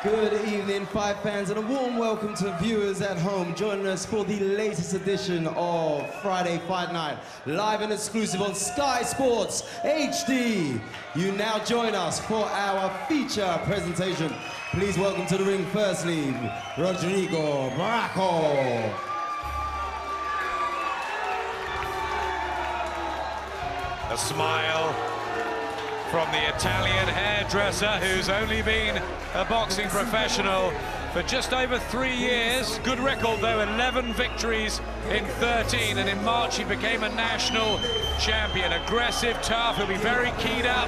Good evening, Fight fans, and a warm welcome to viewers at home joining us for the latest edition of Friday Fight Night, live and exclusive on Sky Sports HD. You now join us for our feature presentation. Please welcome to the ring, firstly, Rodrigo Bracco. A smile from the Italian hairdresser who's only been a boxing professional for just over 3 years. Good record though, 11 victories in 13, and in March he became a national champion. Aggressive, tough, he'll be very keyed up.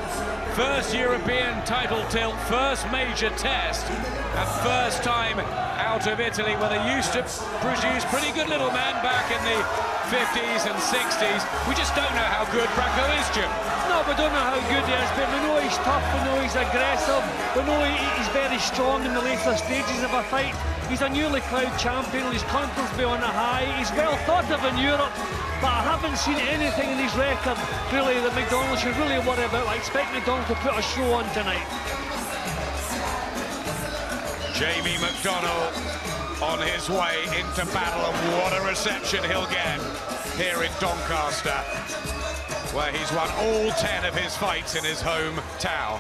First European title tilt, first major test, and first time out of Italy, where they used to produce pretty good little men back in the 50s and 60s. We just don't know how good Bracco is, Jim. No, we don't know how good he is, but we know he's tough, we know he's aggressive, we know he's very strong in the later stages of a fight. He's a newly crowned champion, his confidence will be on a high, he's well thought of in Europe, but I haven't seen anything in his record, really, that McDonnell should really worry about. I expect McDonnell to put a show on tonight. Jamie McDonnell on his way into battle, and what a reception he'll get here in Doncaster, where he's won all 10 of his fights in his hometown.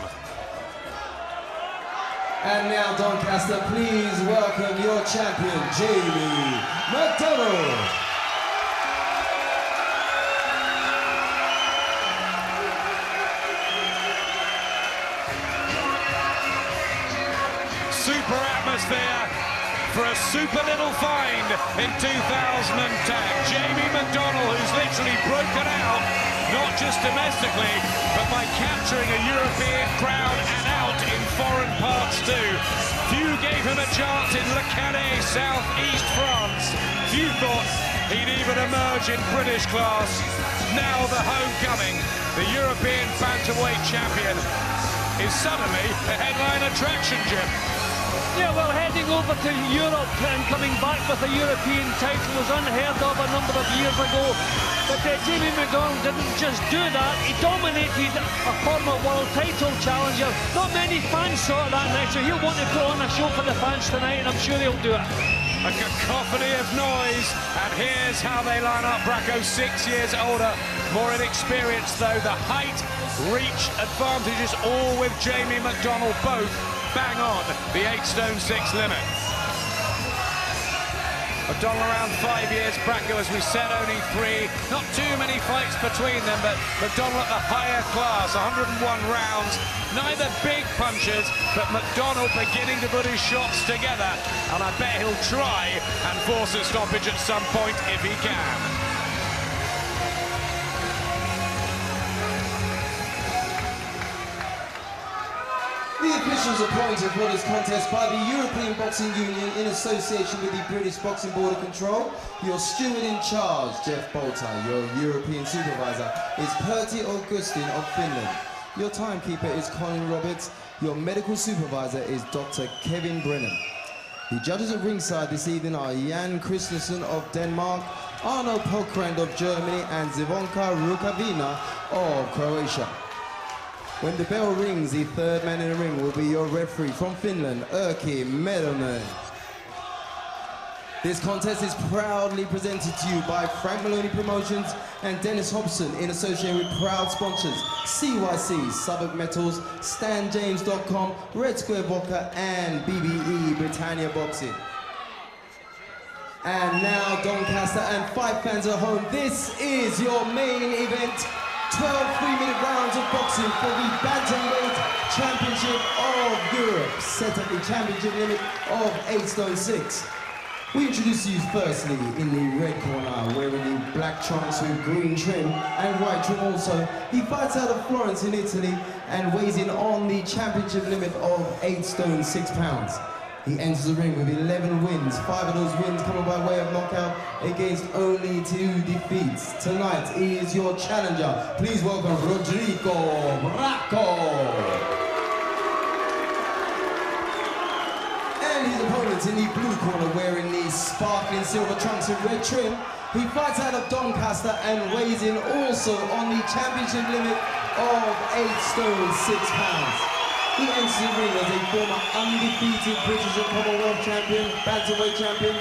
And now, Doncaster, please welcome your champion, Jamie McDonnell. Super atmosphere for a super little find in 2010. Jamie McDonnell, who's literally broken out, not just domestically, but by capturing a European crowd and out in foreign parts too. Few gave him a chance in Le Canet, southeast France. Few thought he'd even emerge in British class. Now the homecoming, the European bantamweight champion, is suddenly a headline attraction, Jim. Yeah, well, heading over to Europe and coming back with a European title was unheard of a number of years ago. But Jamie McDonnell didn't just do that, he dominated a former world title challenger. Not many fans saw it that night, so he'll want to put on a show for the fans tonight, and I'm sure he'll do it. A cacophony of noise, and here's how they line up. Bracco 6 years older, more inexperienced though. The height, reach, advantages, all with Jamie McDonnell, both bang on the 8 stone 6 limit. McDonnell around 5 years, Bracco, as we said, only 3. Not too many fights between them, but McDonnell at the higher class, 101 rounds. Neither big punches, but McDonnell beginning to put his shots together, and I bet he'll try and force a stoppage at some point if he can. The officials appointed for this contest by the European Boxing Union in association with the British Boxing Board of Control. Your steward in charge, Jeff Bolter. Your European supervisor is Pertti Augustin of Finland. Your timekeeper is Colin Roberts. Your medical supervisor is Dr. Kevin Brennan. The judges at ringside this evening are Jan Christensen of Denmark, Arno Pokrand of Germany, and Zvonka Rukavina of Croatia. When the bell rings, the third man in the ring will be your referee from Finland, Erkki Medonen. This contest is proudly presented to you by Frank Maloney Promotions and Dennis Hobson in association with proud sponsors CYC, Southwark Metals, StanJames.com, Red Square Vodka, and BBE Britannia Boxing. And now, Doncaster and Fight fans at home, this is your main event. 12 3-minute rounds of boxing for the Bantamweight Championship of Europe, set at the championship limit of 8 stone 6. We introduce you firstly in the red corner, wearing the black trunks with green trim and white trim also. He fights out of Florence in Italy and weighs in on the championship limit of 8 stone 6 pounds. He enters the ring with 11 wins, 5 of those wins coming by way of knockout against only 2 defeats. Tonight he is your challenger. Please welcome Rodrigo Bracco. And his opponent in the blue corner, wearing the sparkling silver trunks with red trim. He fights out of Doncaster and weighs in also on the championship limit of 8 stone 6 pounds. He enters the ring as a former undefeated British and Commonwealth champion, bantamweight champion,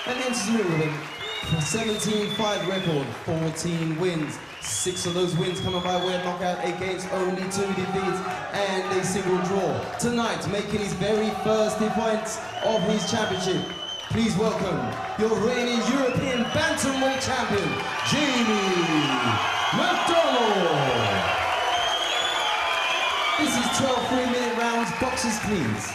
and enters the ring with a 17-5 record, 14 wins. 6 of those wins coming by way of knockout against only 2 defeats and a single draw. Tonight, making his very first defense of his championship, please welcome your reigning European bantamweight champion, Jamie McDonnell. This is 12 3-minute rounds, boxes please.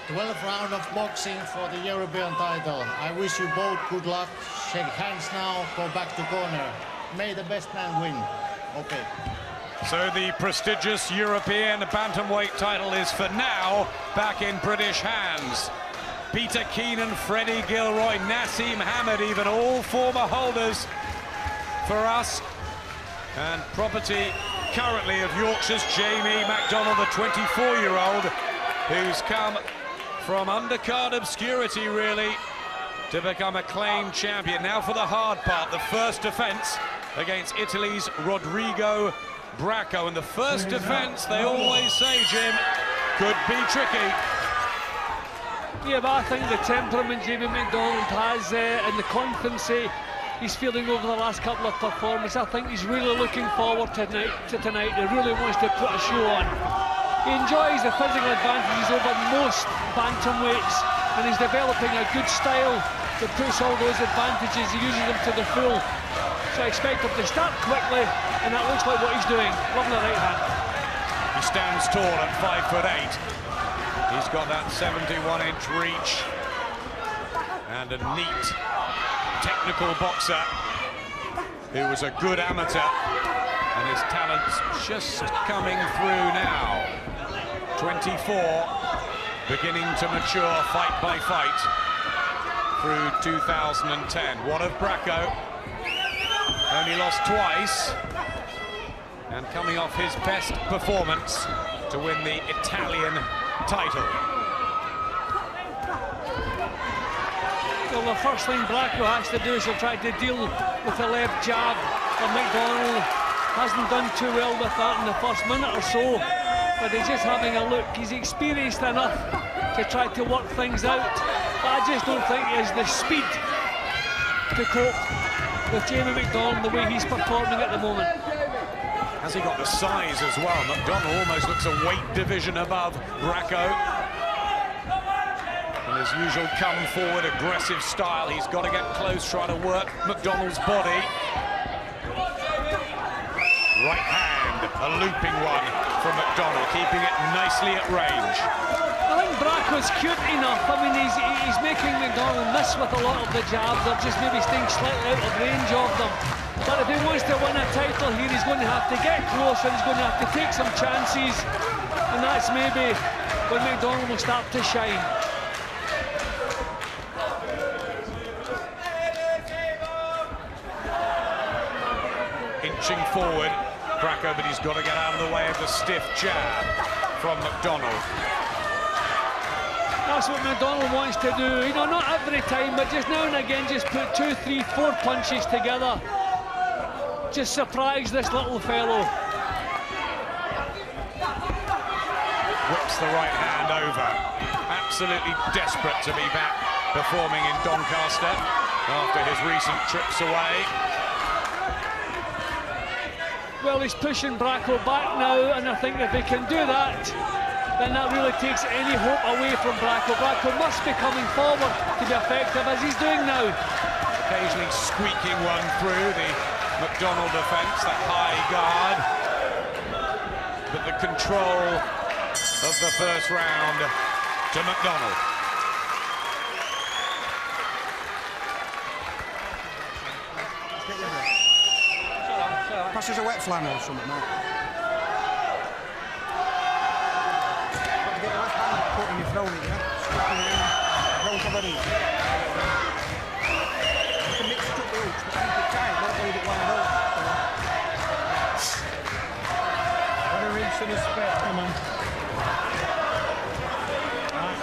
12th round of boxing for the European title. I wish you both good luck. Shake hands now, go back to corner. May the best man win. Okay. So the prestigious European bantamweight title is for now back in British hands. Peter Keenan, Freddie Gilroy, Nassim Hamid, even all former holders for us. And property currently of Yorkshire's Jamie McDonnell, the 24-year-old, who's come from undercard obscurity, really, to become acclaimed champion. Now for the hard part, the first defense against Italy's Rodrigo Bracco. And the first defense, they always say, Jim, could be tricky. Yeah, but I think the temperament Jamie McDonnell has and the confidence he's feeling over the last couple of performances, I think he's really looking forward to tonight. He really wants to put a show on. He enjoys the physical advantages over most bantamweights, and he's developing a good style that puts all those advantages. He uses them to the full. So I expect him to start quickly, and that looks like what he's doing. Lovely right hand. He stands tall at 5'8". He's got that 71-inch reach and a neat technical boxer who was a good amateur, and his talent's just coming through now. 24, beginning to mature fight by fight through 2010. What of Bracco? Only lost twice, and coming off his best performance to win the Italian title. Well, the first thing Bracco has to do is to try to deal with the left jab, and McDonnell hasn't done too well with that in the first minute or so, but he's just having a look. He's experienced enough to try to work things out, but I just don't think he has the speed to cope with Jamie McDonnell the way he's performing at the moment. Has he got the size as well? McDonnell almost looks a weight division above Bracco. And as usual, come forward, aggressive style. He's got to get close, try to work McDonnell's body. Right hand, a looping one from McDonnell, keeping it nicely at range. I think Bracco's cute enough. I mean, he's making McDonnell miss with a lot of the jabs, or just maybe staying slightly out of range of them. But if he wants to win a title here, he's going to have to get close, and he's going to have to take some chances. And that's maybe when McDonnell will start to shine. Inching forward, Bracco, but he's got to get out of the way of the stiff jab from McDonnell. That's what McDonnell wants to do, you know, not every time, but just now and again, just put 2, 3, 4 punches together. Just surprise this little fellow. Whips the right hand over. Absolutely desperate to be back performing in Doncaster after his recent trips away. Well, he's pushing Bracco back now, and I think if he can do that, then that really takes any hope away from Bracco. Bracco must be coming forward to be effective, as he's doing now. Occasionally squeaking one through the McDonnell defense, that high guard. But the control of the first round to McDonnell. Pass us a wet flannel or something, mate. Got to get the left hand put in your throwing it, yeah? Don't have any. You can mix it up the hooks, but keep it tight, don't leave it wide open. What a rinse and a spit, come on. Right.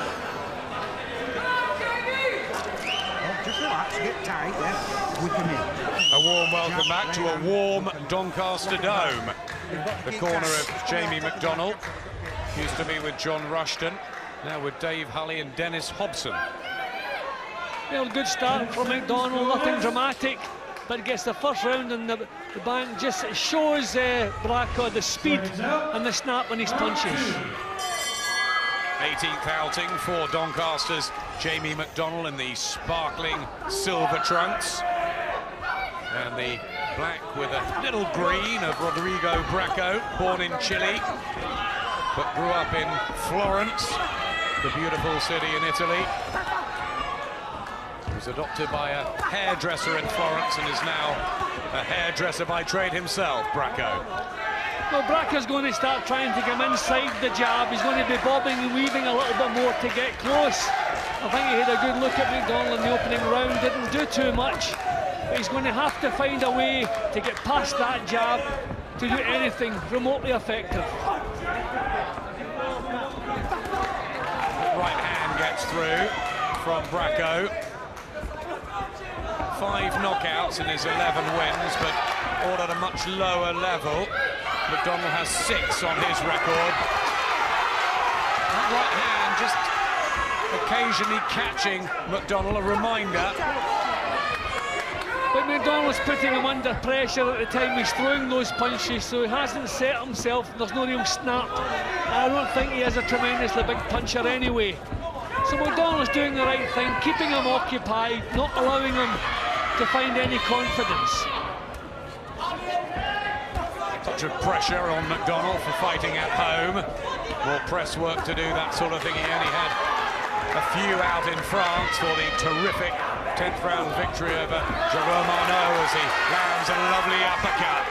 Oh, just relax, get tight. tight, yeah, whip him in. A warm welcome back to a warm Doncaster Dome. The corner of Jamie McDonnell. Used to be with John Rushton, now with Dave Hulley and Dennis Hobson. Well, good start from McDonnell, nothing dramatic, but gets the first round in the bank. Just shows Bracco the speed and the snap on his punches. 18th outing for Doncaster's Jamie McDonnell in the sparkling silver trunks. And the black with a little green of Rodrigo Bracco, born in Chile, but grew up in Florence, the beautiful city in Italy. He was adopted by a hairdresser in Florence and is now a hairdresser by trade himself, Bracco. Well, Bracco's going to start trying to come inside the jab. He's going to be bobbing and weaving a little bit more to get close. I think he had a good look at McDonnell in the opening round, didn't do too much. But he's going to have to find a way to get past that jab to do anything remotely effective. Right hand gets through from Bracco. 5 knockouts in his 11 wins, but all at a much lower level. McDonnell has 6 on his record. That right hand just occasionally catching McDonnell, a reminder. But McDonnell's putting him under pressure at the time he's throwing those punches, so he hasn't set himself, there's no real snap. I don't think he is a tremendously big puncher anyway. So McDonnell's doing the right thing, keeping him occupied, not allowing him to find any confidence. Touch of pressure on McDonnell for fighting at home. More press work to do, that sort of thing. He only had a few out in France for the terrific 10th round victory over Jerome Arnaud as he lands a lovely uppercut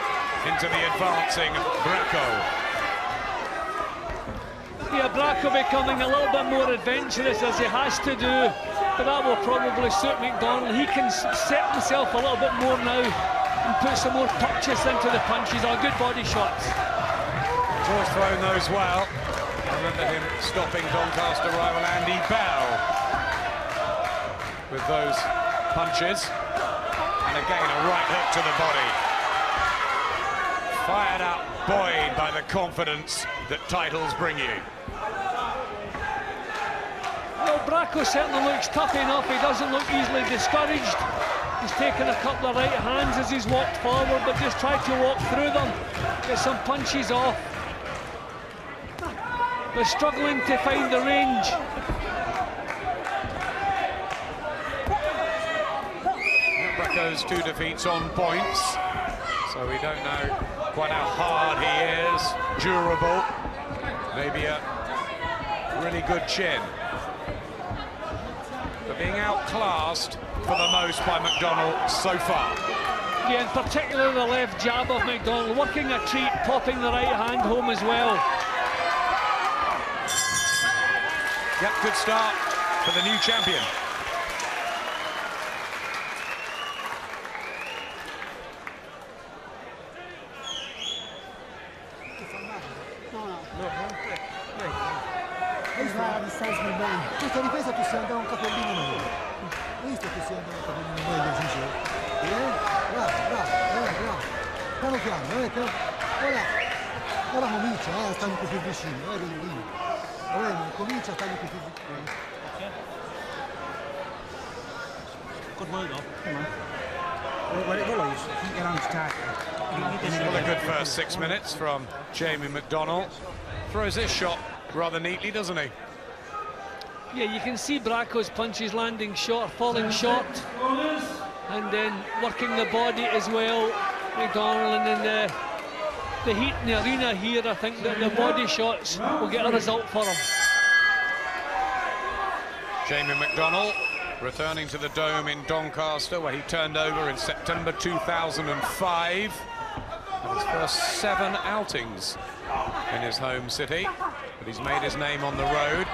into the advancing Bracco. Yeah, Bracco becoming a little bit more adventurous as he has to do, but that will probably suit McDonnell. He can set himself a little bit more now and put some more touches into the punches. Are good body shots. He's always thrown those well. I remember him stopping Doncaster rival Andy Bell with those punches. And again, a right hook to the body. Fired up, buoyed by the confidence that titles bring you. Well, Bracco certainly looks tough enough. He doesn't look easily discouraged. He's taken a couple of right hands as he's walked forward, but just tried to walk through them, get some punches off. They're struggling to find the range. Bracco's 2 defeats on points, so we don't know quite how hard he is, durable, maybe a really good chin. But being outclassed for the most by McDonnell so far. Yeah, in particular the left jab of McDonnell, working a treat, popping the right hand home as well. Yep, good start for the new champion. Questa difesa tu sei andato un capollino meglio. Hai visto che sei andato un capollino meglio, Gigi? Bravo, bravo. Piano piano, ora comincia, stanno un po' più vicini, ora comincia a stare un po' più vicini. Well, a good first 6 minutes from Jamie McDonnell. Throws his shot rather neatly, doesn't he? Yeah, you can see Bracco's punches landing short, falling short, and then working the body as well, McDonnell, and then the heat in the arena here, I think that the body shots will get a result for him. Jamie McDonnell returning to the Dome in Doncaster, where he turned over in September 2005. And his first 7 outings in his home city, but he's made his name on the road,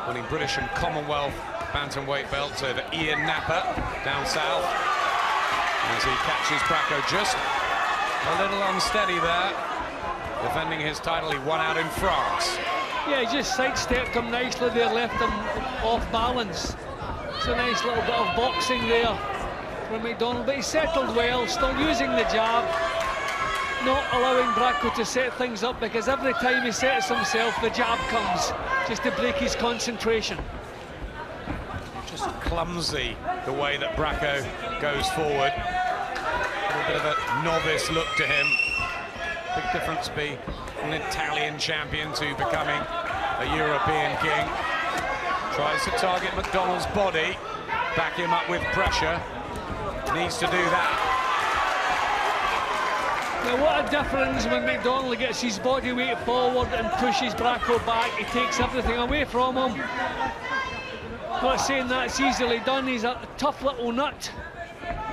winning British and Commonwealth bantamweight belts over Ian Napper down south. As he catches Bracco just a little unsteady there, defending his title. He won out in France. Yeah, he just sidestepped him nicely there, left him off balance. It's a nice little bit of boxing there. for McDonnell, but he settled well, still using the jab, not allowing Bracco to set things up, because every time he sets himself, the jab comes, just to break his concentration. Just clumsy the way that Bracco goes forward. A little bit of a novice look to him. Big difference being an Italian champion to becoming a European king. Tries to target McDonnell's body, back him up with pressure. Needs to do that. Now what a difference when McDonnell gets his body weight forward and pushes Bracco back. He takes everything away from him. Not saying that's easily done, he's a tough little nut.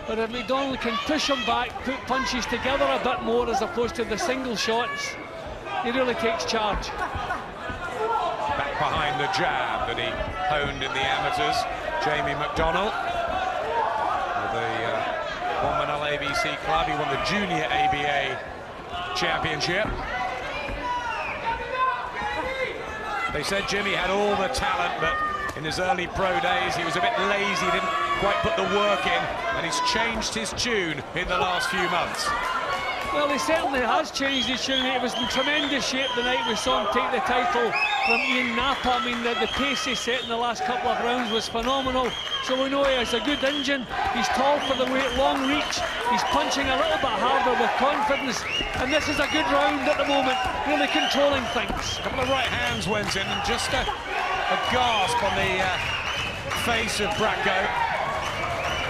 But if McDonnell can push him back, put punches together a bit more as opposed to the single shots, he really takes charge. Back behind the jab that he honed in the amateurs, Jamie McDonnell. The McDonnell ABC club, he won the Junior ABA Championship. They said Jimmy had all the talent, but in his early pro days he was a bit lazy, didn't quite put the work in, and he's changed his tune in the last few months. Well, he certainly has changed his tune. He was in tremendous shape the night we saw him take the title from Ian Napa. I mean, the pace he set in the last couple of rounds was phenomenal. So we know he has a good engine. He's tall for the weight, long reach. He's punching a little bit harder with confidence. And this is a good round at the moment, really controlling things. A couple of right hands went in, and just a gasp on the face of Bracco.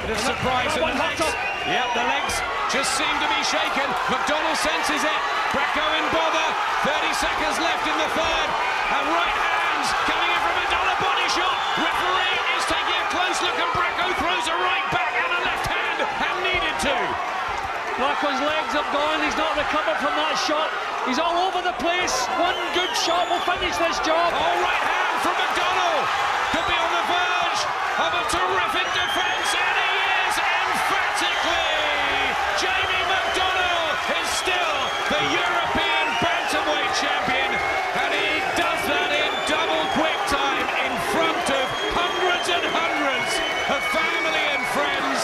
Bit of surprise in the legs. Yep, the legs just seem to be shaken. McDonnell senses it. Bracco in bother. 30 seconds left in the third. And right hands coming in from McDonnell. Body shot. Referee is taking a close look, and Bracco throws a right back and a left hand, and needed to. Bracco's legs have gone. He's not recovered from that shot. He's all over the place. One good shot will finish this job. Oh, right hand from McDonnell. Could be on the verge of a terrific defence, and he is emphatically. Jamie McDonnell is still the European bantamweight champion, and he does that in double quick time in front of hundreds and hundreds of family and friends.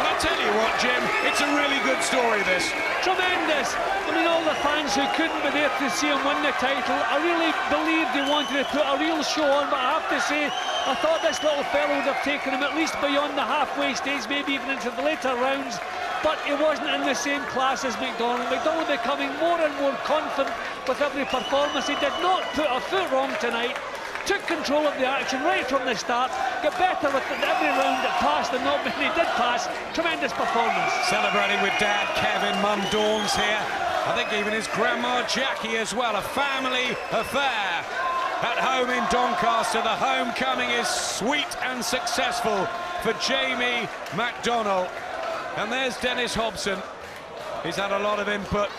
And I tell you what, Jim, it's a really good story, this. Tremendous. I mean, all the fans who couldn't be there to see him win the title, I really believed he wanted to put a real show on, but I have to say, I thought this little fellow would have taken him at least beyond the halfway stage, maybe even into the later rounds, but he wasn't in the same class as McDonnell. McDonnell becoming more and more confident with every performance. He did not put a foot wrong tonight. Took control of the action right from the start, got better with every round that passed, and not many did pass. Tremendous performance. Celebrating with Dad Kevin, Mum Dawn's here. I think even his grandma Jackie as well. A family affair at home in Doncaster. The homecoming is sweet and successful for Jamie McDonnell. And there's Dennis Hobson. He's had a lot of input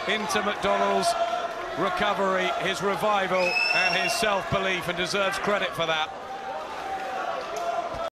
into McDonnell's recovery, his revival and his self-belief, and deserves credit for that.